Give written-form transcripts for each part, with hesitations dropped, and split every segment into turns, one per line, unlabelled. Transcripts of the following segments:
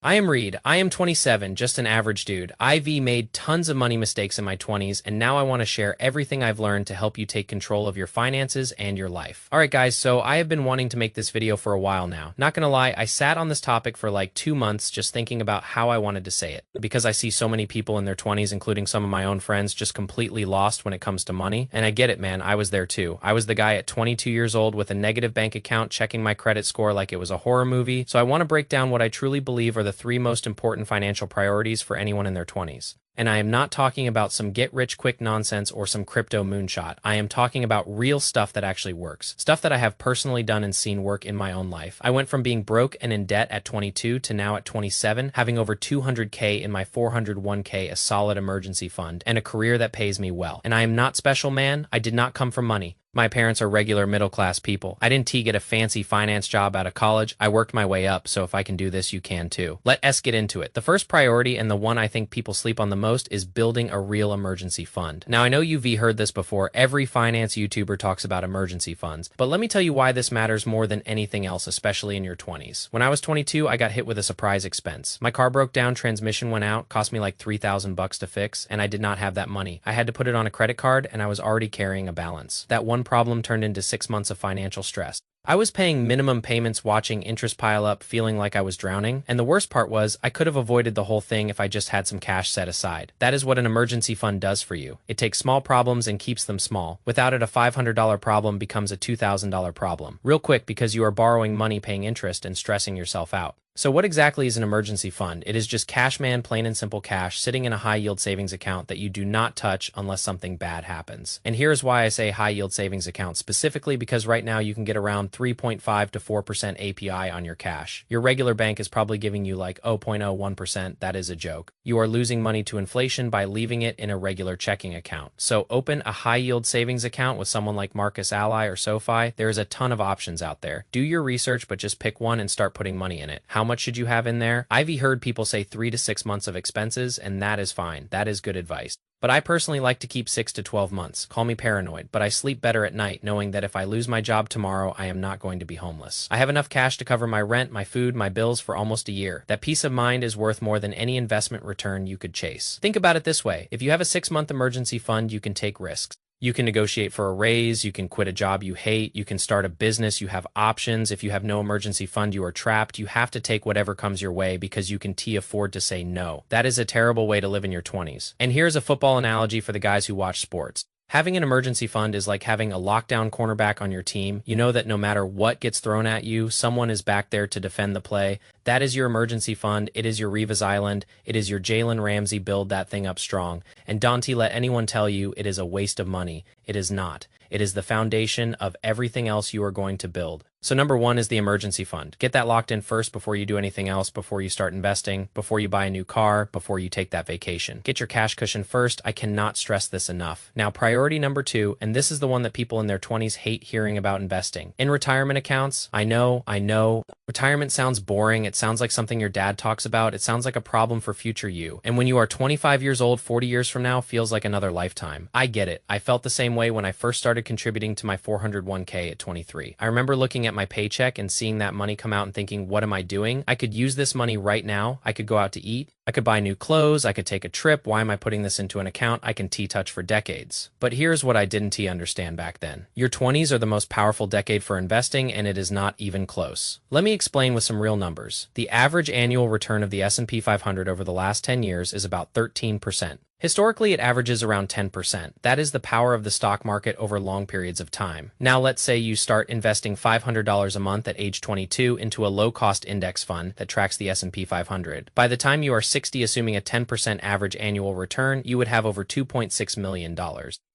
I am Reed. I am 27, just an average dude. IV made tons of money mistakes in my 20s, and now I want to share everything I've learned to help you take control of your finances and your life. Alright guys, so I have been wanting to make this video for a while now. Not gonna lie, I sat on this topic for like 2 months just thinking about how I wanted to say it. Because I see so many people in their 20s, including some of my own friends, just completely lost when it comes to money. And I get it, man, I was there too. I was the guy at 22 years old with a negative bank account checking my credit score like it was a horror movie. So I want to break down what I truly believe are the 3 most important financial priorities for anyone in their 20s. And I am not talking about some get-rich-quick nonsense or some crypto moonshot. I am talking about real stuff that actually works. Stuff that I have personally done and seen work in my own life. I went from being broke and in debt at 22 to now at 27, having over 200K in my 401K, a solid emergency fund, and a career that pays me well. And I am not special, man. I did not come from money. My parents are regular middle-class people. I didn't get a fancy finance job out of college. I worked my way up, so if I can do this, you can too. Let us get into it. The first priority, and the one I think people sleep on the most, is building a real emergency fund. Now, I know you've heard this before. Every finance YouTuber talks about emergency funds, but let me tell you why this matters more than anything else, especially in your 20s. When I was 22, I got hit with a surprise expense. My car broke down, transmission went out, cost me like $3,000 to fix, and I did not have that money. I had to put it on a credit card, and I was already carrying a balance. That one problem turned into 6 months of financial stress. I was paying minimum payments, watching interest pile up, feeling like I was drowning, and the worst part was I could have avoided the whole thing if I just had some cash set aside. That is what an emergency fund does for you. It takes small problems and keeps them small. Without it, a $500 problem becomes a $2,000 problem. Real quick, because you are borrowing money, paying interest, and stressing yourself out. So what exactly is an emergency fund? It is just cash, man, plain and simple cash, sitting in a high-yield savings account that you do not touch unless something bad happens. And here's why I say high-yield savings account, specifically because right now you can get around 3.5 to 4% API on your cash. Your regular bank is probably giving you like 0.01%. That is a joke. You are losing money to inflation by leaving it in a regular checking account. So open a high-yield savings account with someone like Marcus Ally or SoFi. There is a ton of options out there. Do your research, but just pick one and start putting money in it. How much should you have in there? I've heard people say 3 to 6 months of expenses, and that is fine. That is good advice. But I personally like to keep 6 to 12 months. Call me paranoid, but I sleep better at night knowing that if I lose my job tomorrow, I am not going to be homeless. I have enough cash to cover my rent, my food, my bills for almost a year. That peace of mind is worth more than any investment return you could chase. Think about it this way. If you have a 6-month emergency fund, you can take risks. You can negotiate for a raise, you can quit a job you hate, you can start a business, you have options. If you have no emergency fund, you are trapped. You have to take whatever comes your way because you can afford to say no. That is a terrible way to live in your 20s. And here's a football analogy for the guys who watch sports. Having an emergency fund is like having a lockdown cornerback on your team. You know that no matter what gets thrown at you, someone is back there to defend the play. That is your emergency fund. It is your Reva's Island. It is your Jalen Ramsey. Build that thing up strong. And don't let anyone tell you it is a waste of money. It is not. It is the foundation of everything else you are going to build. So number 1 is the emergency fund. Get that locked in first before you do anything else, before you start investing, before you buy a new car, before you take that vacation. Get your cash cushion first. I cannot stress this enough. Now, priority number 2, and this is the one that people in their 20s hate hearing about investing. In retirement accounts, I know. Retirement sounds boring. It sounds like something your dad talks about. It sounds like a problem for future you. And when you are 25 years old, 40 years from now feels like another lifetime. I get it. I felt the same way when I first started contributing to my 401k at 23. I remember looking at my paycheck and seeing that money come out and thinking, what am I doing? I could use this money right now. I could go out to eat. I could buy new clothes. I could take a trip. Why am I putting this into an account I can touch for decades? But here's what I didn't understand back then. Your 20s are the most powerful decade for investing, and it is not even close. Let me explain with some real numbers. The average annual return of the S&P 500 over the last 10 years is about 13%. Historically, it averages around 10%. That is the power of the stock market over long periods of time. Now, let's say you start investing $500 a month at age 22 into a low-cost index fund that tracks the S&P 500. By the time you are 60, assuming a 10% average annual return, you would have over $2.6 million.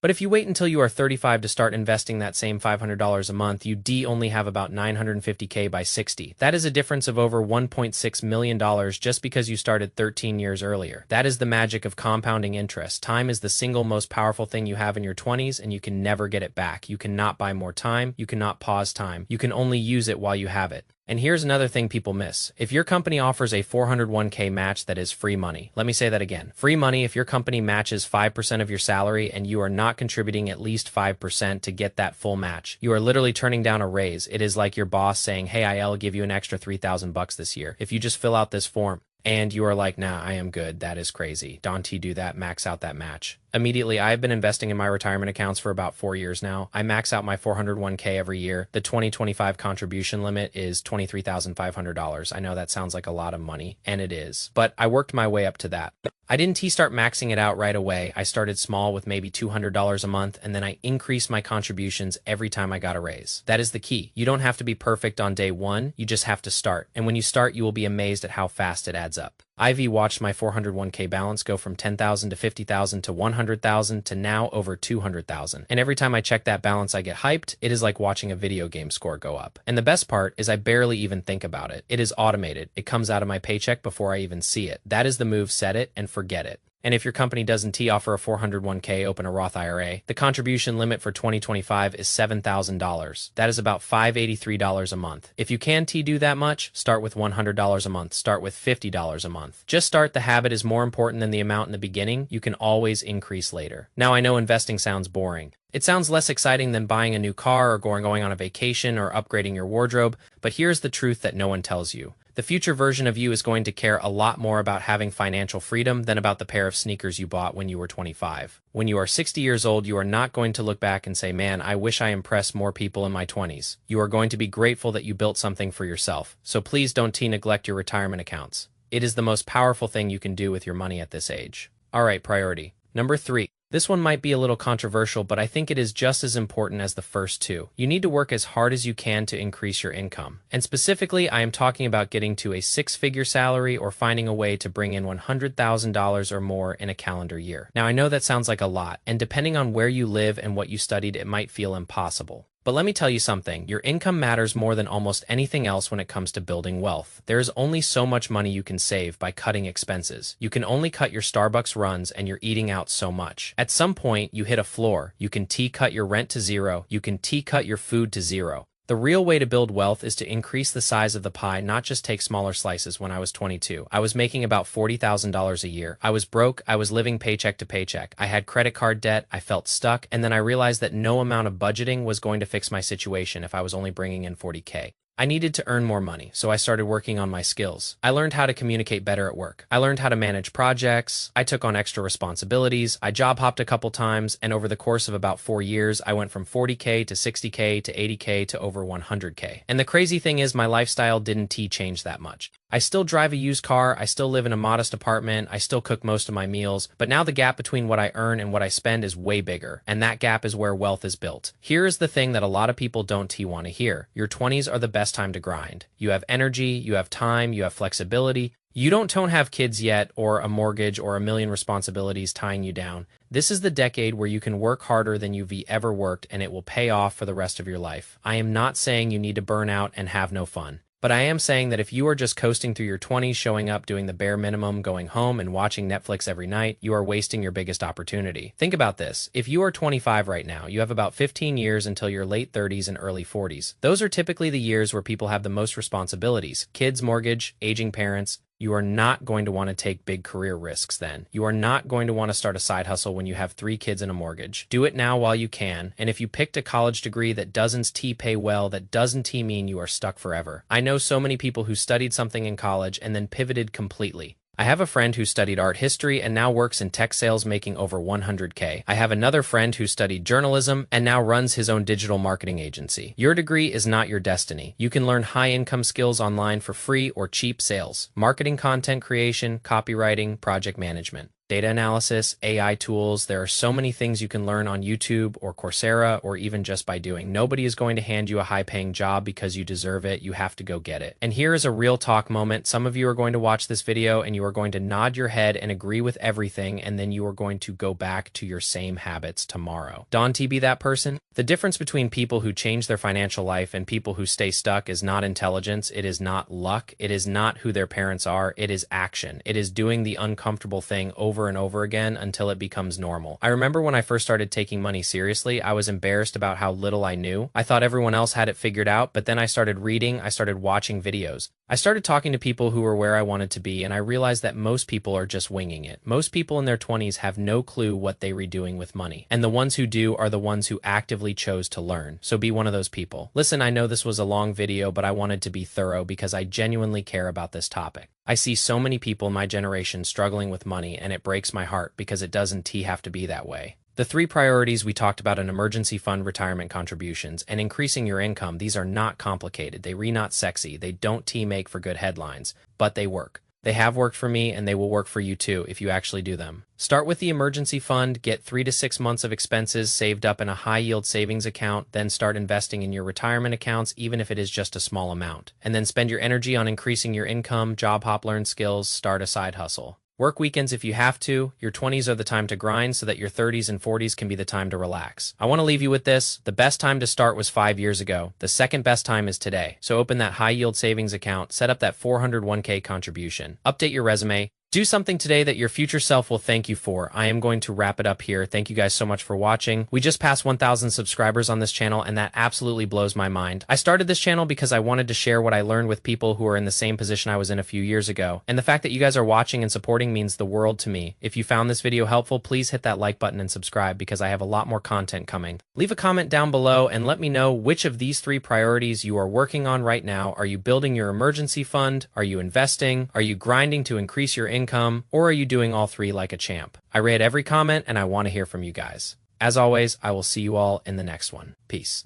But if you wait until you are 35 to start investing that same $500 a month, you only have about $950K by 60. That is a difference of over $1.6 million just because you started 13 years earlier. That is the magic of compounding interest. Time is the single most powerful thing you have in your 20s, and you can never get it back. You cannot buy more time. You cannot pause time. You can only use it while you have it. And here's another thing people miss. If your company offers a 401k match, that is free money. Let me say that again. Free money if your company matches 5% of your salary and you are not contributing at least 5% to get that full match. You are literally turning down a raise. It is like your boss saying, hey, I'll give you an extra $3,000 this year if you just fill out this form. and you are like, nah, I am good. That is crazy. Don't T do that, max out that match. Immediately, I have been investing in my retirement accounts for about 4 years now. I max out my 401k every year. The 2025 contribution limit is $23,500. I know that sounds like a lot of money, and it is, but I worked my way up to that. I didn't start maxing it out right away. I started small with maybe $200 a month, and then I increased my contributions every time I got a raise. That is the key. You don't have to be perfect on day one. You just have to start. And when you start, you will be amazed at how fast it adds up. Ivy watched my 401k balance go from 10,000 to 50,000 to 100,000 to now over 200,000. And every time I check that balance, I get hyped. It is like watching a video game score go up. And the best part is I barely even think about it. It is automated. It comes out of my paycheck before I even see it. That is the move. Set it and forget it. And if your company doesn't offer a 401k, open a Roth IRA. The contribution limit for 2025 is $7,000. That is about $583 a month. If you can do that much, start with $100 a month. Start with $50 a month. Just start. The habit is more important than the amount in the beginning. You can always increase later. Now, I know investing sounds boring. It sounds less exciting than buying a new car or going on a vacation or upgrading your wardrobe, but here's the truth that no one tells you. The future version of you is going to care a lot more about having financial freedom than about the pair of sneakers you bought when you were 25. When you are 60 years old, you are not going to look back and say, man, I wish I impressed more people in my 20s. You are going to be grateful that you built something for yourself. So please don't neglect your retirement accounts. It is the most powerful thing you can do with your money at this age. All right, priority. Number 3. This one might be a little controversial, but I think it is just as important as the first two. You need to work as hard as you can to increase your income. And specifically, I am talking about getting to a 6-figure salary or finding a way to bring in $100,000 or more in a calendar year. Now, I know that sounds like a lot, and depending on where you live and what you studied, it might feel impossible. But let me tell you something, your income matters more than almost anything else when it comes to building wealth. There is only so much money you can save by cutting expenses. You can only cut your Starbucks runs and you're eating out so much. At some point, you hit a floor. You can cut your rent to zero. You can cut your food to zero. The real way to build wealth is to increase the size of the pie, not just take smaller slices. When I was 22, I was making about $40,000 a year. I was broke. I was living paycheck to paycheck. I had credit card debt. I felt stuck. And then I realized that no amount of budgeting was going to fix my situation if I was only bringing in $40K. I needed to earn more money, so I started working on my skills. I learned how to communicate better at work. I learned how to manage projects. I took on extra responsibilities. I job hopped a couple times, and over the course of about 4 years, I went from $40K to $60K to $80K to over $100K. And the crazy thing is my lifestyle didn't change that much. I still drive a used car, I still live in a modest apartment, I still cook most of my meals, but now the gap between what I earn and what I spend is way bigger, and that gap is where wealth is built. Here is the thing that a lot of people don't want to hear. Your 20s are the best time to grind. You have energy, you have time, you have flexibility. You don't have kids yet, or a mortgage, or a million responsibilities tying you down. This is the decade where you can work harder than you've ever worked, and it will pay off for the rest of your life. I am not saying you need to burn out and have no fun. But I am saying that if you are just coasting through your 20s, showing up, doing the bare minimum, going home and watching Netflix every night, you are wasting your biggest opportunity. Think about this. If you are 25 right now, you have about 15 years until your late 30s and early 40s. Those are typically the years where people have the most responsibilities. Kids, mortgage, aging parents. You are not going to want to take big career risks then. You are not going to want to start a side hustle when you have 3 kids and a mortgage. Do it now while you can, and if you picked a college degree that doesn't pay well, that doesn't mean you are stuck forever. I know so many people who studied something in college and then pivoted completely. I have a friend who studied art history and now works in tech sales making over $100K. I have another friend who studied journalism and now runs his own digital marketing agency. Your degree is not your destiny. You can learn high-income skills online for free or cheap sales, marketing, content creation, copywriting, project management, data analysis, AI tools. There are so many things you can learn on YouTube or Coursera or even just by doing. Nobody is going to hand you a high-paying job because you deserve it. You have to go get it. And here is a real talk moment. Some of you are going to watch this video and you are going to nod your head and agree with everything, and then you are going to go back to your same habits tomorrow. Don't be that person? The difference between people who change their financial life and people who stay stuck is not intelligence. It is not luck. It is not who their parents are. It is action. It is doing the uncomfortable thing over and over again until it becomes normal. I remember when I first started taking money seriously, I was embarrassed about how little I knew. I thought everyone else had it figured out, but then I started reading, I started watching videos. I started talking to people who were where I wanted to be, and I realized that most people are just winging it. Most people in their 20s have no clue what they were doing with money. And the ones who do are the ones who actively chose to learn. So be one of those people. Listen, I know this was a long video, but I wanted to be thorough because I genuinely care about this topic. I see so many people in my generation struggling with money, and it breaks my heart because it doesn't have to be that way. The three priorities we talked about in emergency fund retirement contributions and increasing your income, these are not complicated. They not sexy. They don't make for good headlines, but they work. They have worked for me, and they will work for you too if you actually do them. Start with the emergency fund, get 3 to 6 months of expenses saved up in a high-yield savings account, then start investing in your retirement accounts, even if it is just a small amount. And then spend your energy on increasing your income, job hop, learn skills, start a side hustle. Work weekends if you have to. Your 20s are the time to grind so that your 30s and 40s can be the time to relax. I want to leave you with this. The best time to start was 5 years ago. The second best time is today. So open that high-yield savings account, set up that 401k contribution, update your resume, do something today that your future self will thank you for. I am going to wrap it up here. Thank you guys so much for watching. We just passed 1,000 subscribers on this channel, and that absolutely blows my mind. I started this channel because I wanted to share what I learned with people who are in the same position I was in a few years ago. And the fact that you guys are watching and supporting means the world to me. If you found this video helpful, please hit that like button and subscribe because I have a lot more content coming. Leave a comment down below and let me know which of these three priorities you are working on right now. Are you building your emergency fund? Are you investing? Are you grinding to increase your income? Or are you doing all three like a champ? I read every comment and I want to hear from you guys. As always, I will see you all in the next one. Peace.